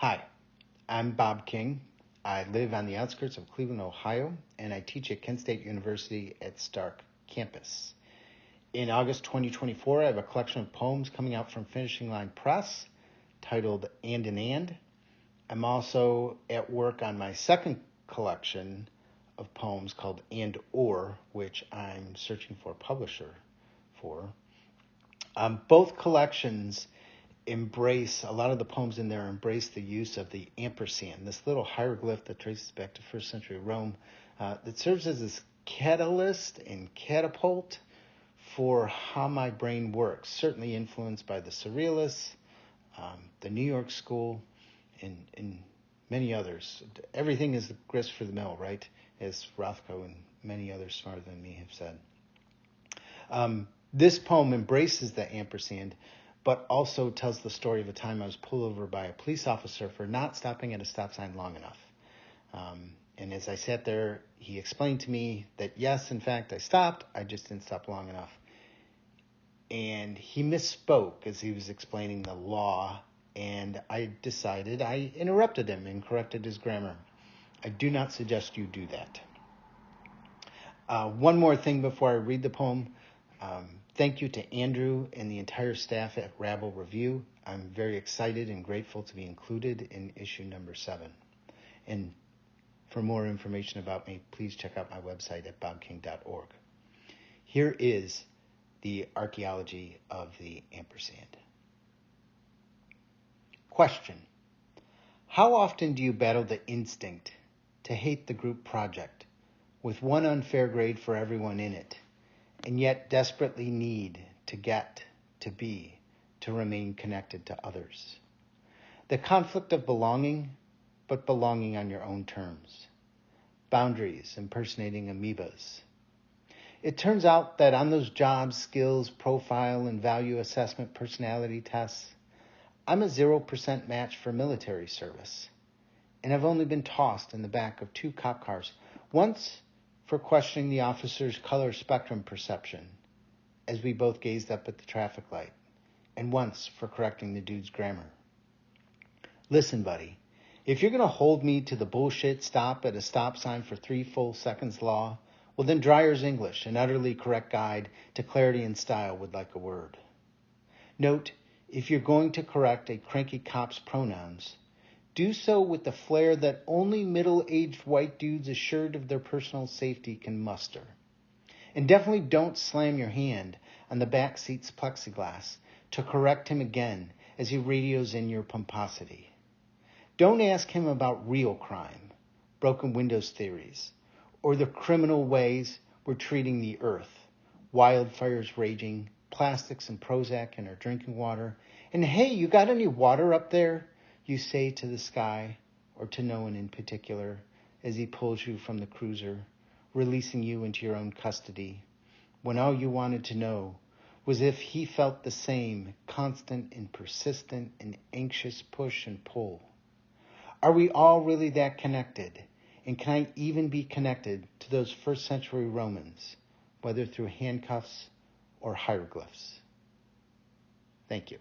Hi, I'm Bob King. I live on the outskirts of Cleveland, Ohio, and I teach at Kent State University at Stark campus. In August 2024, I have a collection of poems coming out from Finishing Line Press titled And. I'm also at work on my second collection of poems called And Or, which I'm searching for a publisher for. Both collections embrace, a lot of the poems in there embrace the use of the ampersand, this little hieroglyph that traces back to 1st century Rome, that serves as this catalyst and catapult for how my brain works, certainly influenced by the Surrealists, the New York School, and many others. Everything is grist for the mill, right? As Rothko and many others smarter than me have said. This poem embraces the ampersand, but also tells the story of a time I was pulled over by a police officer for not stopping at a stop sign long enough. And as I sat there, he explained to me that, yes, in fact, I stopped. I just didn't stop long enough. And he misspoke as he was explaining the law, and I decided I interrupted him and corrected his grammar. I do not suggest you do that. One more thing before I read the poem. Thank you to Andrew and the entire staff at RABBLE Review. I'm very excited and grateful to be included in issue number 7. And for more information about me, please check out my website at bobking.org. Here is the archaeology of the ampersand. Question: how often do you battle the instinct to hate the group project with one unfair grade for everyone in it, and yet desperately need to get, to be, to remain connected to others? The conflict of belonging, but belonging on your own terms. Boundaries impersonating amoebas. It turns out that on those job skills, profile, and value assessment personality tests, I'm a 0% match for military service. And I've only been tossed in the back of 2 cop cars, once for questioning the officer's color spectrum perception as we both gazed up at the traffic light, and once for correcting the dude's grammar. Listen, buddy, if you're going to hold me to the bullshit stop at a stop sign for 3 full seconds law, well then Dreyer's English, an utterly correct guide to clarity and style, would like a word. Note, if you're going to correct a cranky cop's pronouns, do so with the flair that only middle-aged white dudes assured of their personal safety can muster. And definitely don't slam your hand on the back seat's plexiglass to correct him again as he radios in your pomposity. Don't ask him about real crime, broken windows theories, or the criminal ways we're treating the earth, wildfires raging, plastics and Prozac in our drinking water, and hey, you got any water up there? You say to the sky, or to no one in particular, as he pulls you from the cruiser, releasing you into your own custody, when all you wanted to know was if he felt the same constant and persistent and anxious push and pull. Are we all really that connected? And can I even be connected to those 1st century Romans, whether through handcuffs or hieroglyphs? Thank you.